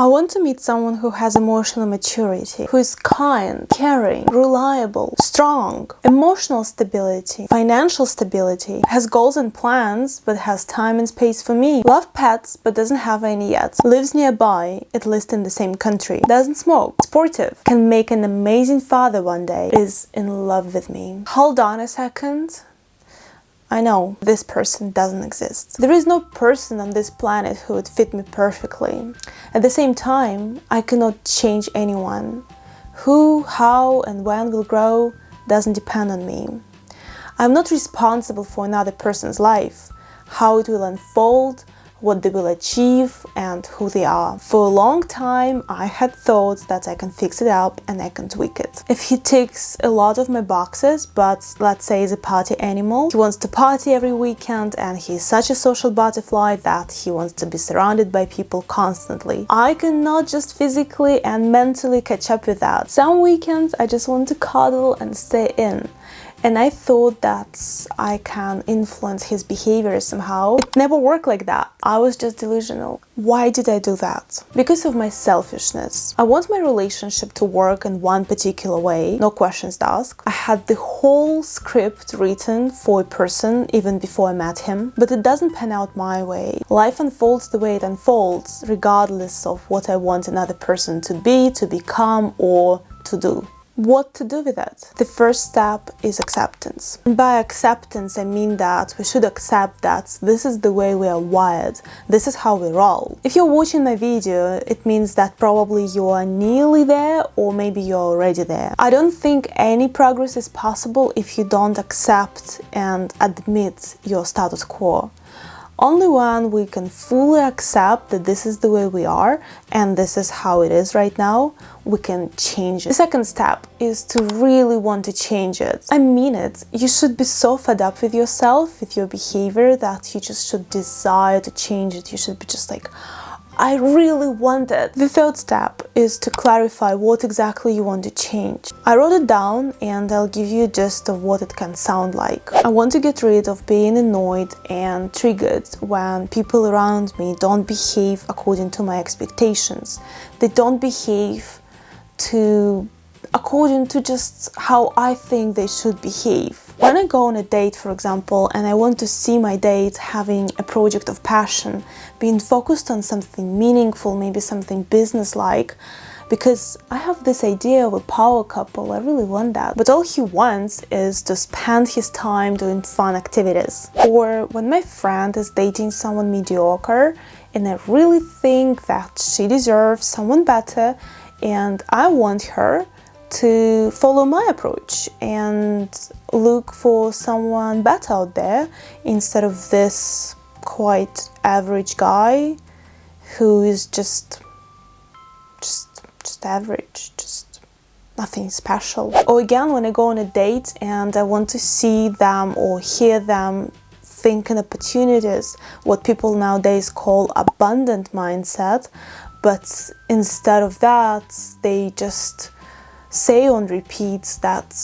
I want to meet someone who has emotional maturity, who is kind, caring, reliable, strong, emotional stability, financial stability, has goals and plans but has time and space for me, loves pets but doesn't have any yet, lives nearby, at least in the same country, doesn't smoke, sportive, can make an amazing father one day, is in love with me. Hold on a second. I know this person doesn't exist. There is no person on this planet who would fit me perfectly. At the same time, I cannot change anyone. Who, how, and when will grow doesn't depend on me. I'm not responsible for another person's life, how it will unfold, what they will achieve, and who they are. For a long time, I had thought that I can fix it up and I can tweak it. If he ticks a lot of my boxes, but let's say he's a party animal, he wants to party every weekend and he's such a social butterfly that he wants to be surrounded by people constantly. I cannot just physically and mentally catch up with that. Some weekends I just want to cuddle and stay in. And I thought that I can influence his behavior somehow. It never worked like that. I was just delusional. Why did I do that? Because of my selfishness. I want my relationship to work in one particular way, no questions asked. I had the whole script written for a person even before I met him, but it doesn't pan out my way. Life unfolds the way it unfolds, regardless of what I want another person to be, to become, or to do. What to do with it? The first step is acceptance. And by acceptance, I mean that we should accept that this is the way we are wired. This is how we roll. If you're watching my video, it means that probably you are nearly there or maybe you're already there. I don't think any progress is possible if you don't accept and admit your status quo. Only when we can fully accept that this is the way we are and this is how it is right now, we can change it. The second step is to really want to change it. I mean it. You should be so fed up with yourself, with your behavior, that you just should desire to change it. You should be just like, I really want it. The third step is to clarify what exactly you want to change. I wrote it down and I'll give you a gist of what it can sound like. I want to get rid of being annoyed and triggered when people around me don't behave according to my expectations. They don't behave according to just how I think they should behave. When I go on a date, for example, and I want to see my date having a project of passion, being focused on something meaningful, maybe something business-like, because I have this idea of a power couple, I really want that. But all he wants is to spend his time doing fun activities. Or when my friend is dating someone mediocre, and I really think that she deserves someone better, and I want her to follow my approach and look for someone better out there instead of this quite average guy who is just average, just nothing special. Or again, when I go on a date and I want to see them or hear them think in opportunities, what people nowadays call abundant mindset, but instead of that, they just say on repeats that,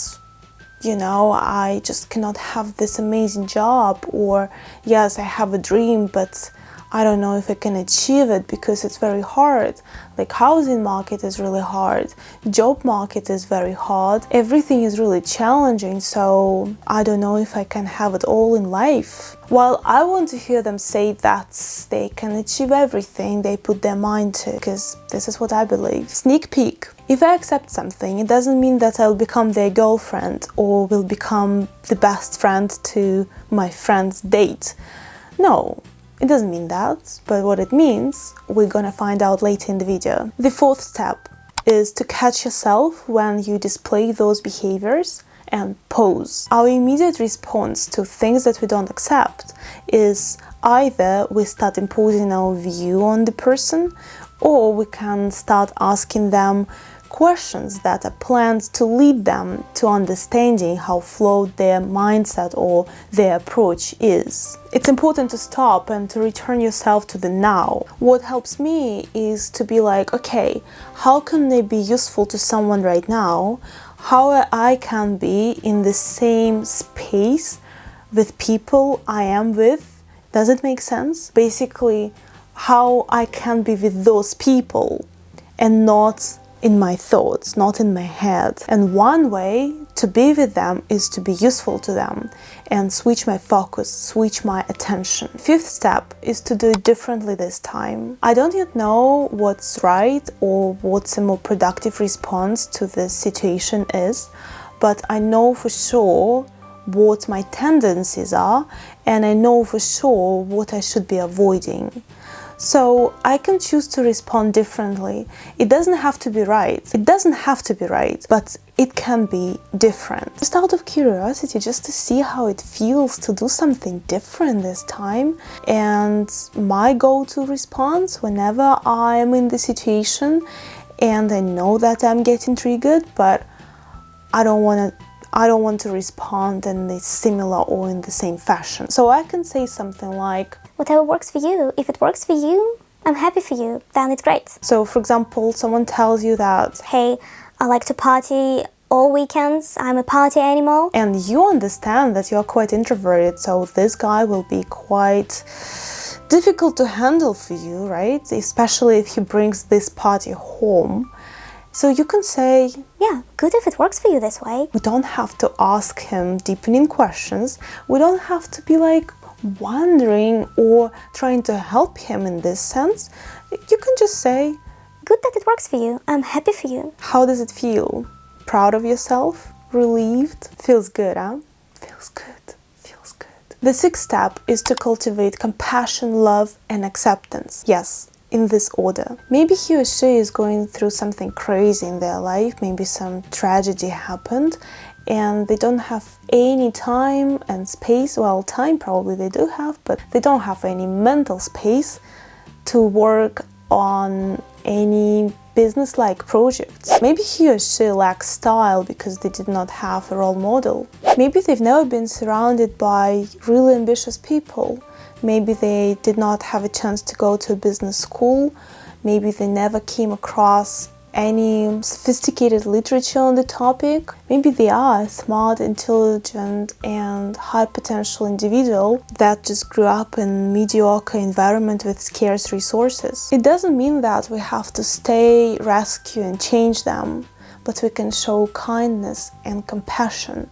you know, I just cannot have this amazing job, or yes, I have a dream, but I don't know if I can achieve it because it's very hard. Like housing market is really hard, job market is very hard, everything is really challenging, so I don't know if I can have it all in life. While I want to hear them say that they can achieve everything they put their mind to, because this is what I believe. Sneak peek. If I accept something, it doesn't mean that I'll become their girlfriend or will become the best friend to my friend's date. No. It doesn't mean that, but what it means, we're gonna find out later in the video. The fourth step is to catch yourself when you display those behaviors and pause. Our immediate response to things that we don't accept is either we start imposing our view on the person, or we can start asking them questions that are planned to lead them to understanding how flawed their mindset or their approach is. It's important to stop and to return yourself to the now. What helps me is to be like, okay, how can they be useful to someone right now? How I can be in the same space with people I am with? Does it make sense? Basically, how I can be with those people and not in my thoughts, not in my head. And one way to be with them is to be useful to them and switch my focus, switch my attention. Fifth step is to do it differently this time. I don't yet know what's right or what's a more productive response to this situation is, but I know for sure what my tendencies are, and I know for sure what I should be avoiding. So I can choose to respond differently. It doesn't have to be right. It doesn't have to be right, but it can be different. Just out of curiosity, just to see how it feels to do something different this time. And my go-to response whenever I'm in the situation and I know that I'm getting triggered, but I don't want to respond in the similar or in the same fashion. So I can say something like, whatever works for you. If it works for you, I'm happy for you, then it's great. So for example, someone tells you that, hey, I like to party all weekends, I'm a party animal. And you understand that you're quite introverted, so this guy will be quite difficult to handle for you, right? Especially if he brings this party home. So you can say, yeah, good if it works for you this way. We don't have to ask him deepening questions. We don't have to be like wondering or trying to help him in this sense. You can just say, good that it works for you. I'm happy for you. How does it feel? Proud of yourself? Relieved? Feels good, huh? Feels good. Feels good. The sixth step is to cultivate compassion, love, and acceptance. Yes, in this order. Maybe he or she is going through something crazy in their life, maybe some tragedy happened and they don't have any time and space. Well, time probably they do have, but they don't have any mental space to work on any business-like projects. Maybe he or she lacks style because they did not have a role model. Maybe they've never been surrounded by really ambitious people. Maybe they did not have a chance to go to a business school. Maybe they never came across any sophisticated literature on the topic. Maybe they are a smart, intelligent, and high potential individual that just grew up in a mediocre environment with scarce resources. It doesn't mean that we have to stay, rescue, and change them, but we can show kindness and compassion,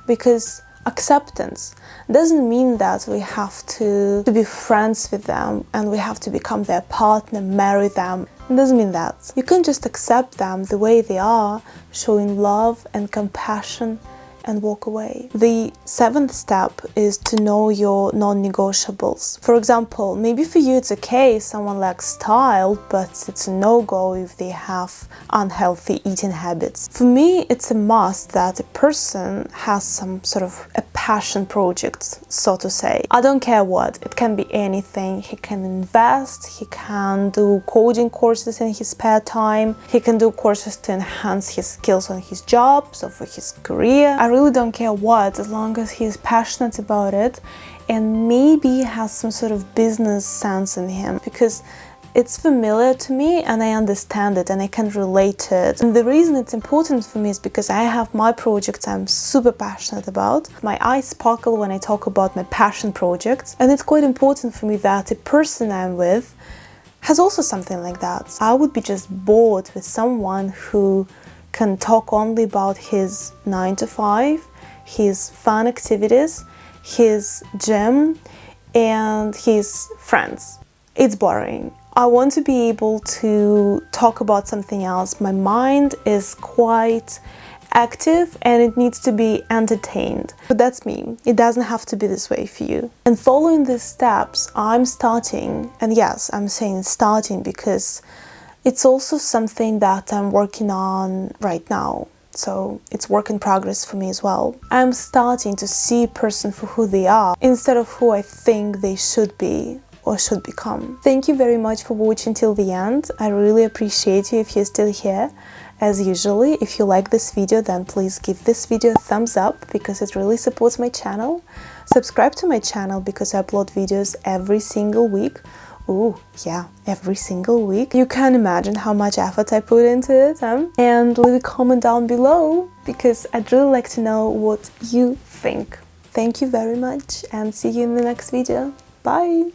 because acceptance doesn't mean that we have to be friends with them and we have to become their partner, marry them. It doesn't mean that. You can just accept them the way they are, showing love and compassion, and walk away. The seventh step is to know your non-negotiables. For example, maybe for you it's okay if someone lacks style, but it's a no-go if they have unhealthy eating habits. For me, it's a must that a person has some sort of a passion project, so to say. I don't care what, it can be anything. He can invest, he can do coding courses in his spare time, he can do courses to enhance his skills on his jobs or for his career. I really don't care what, as long as he is passionate about it and maybe has some sort of business sense in him, because it's familiar to me and I understand it and I can relate to it. And the reason it's important for me is because I have my projects I'm super passionate about. My eyes sparkle when I talk about my passion projects, and it's quite important for me that the person I'm with has also something like that. I would be just bored with someone who can talk only about his 9 to 5, his fun activities, his gym, and his friends. It's boring. I want to be able to talk about something else. My mind is quite active and it needs to be entertained. But that's me. It doesn't have to be this way for you. And following these steps, I'm starting, and yes, I'm saying starting because it's also something that I'm working on right now. So it's work in progress for me as well. I'm starting to see a person for who they are instead of who I think they should be or should become. Thank you very much for watching till the end. I really appreciate you if you're still here. As usually, if you like this video, then please give this video a thumbs up because it really supports my channel. Subscribe to my channel because I upload videos every single week. Ooh, yeah, every single week. You can imagine how much effort I put into it, huh? And leave a comment down below because I'd really like to know what you think. Thank you very much and see you in the next video. Bye!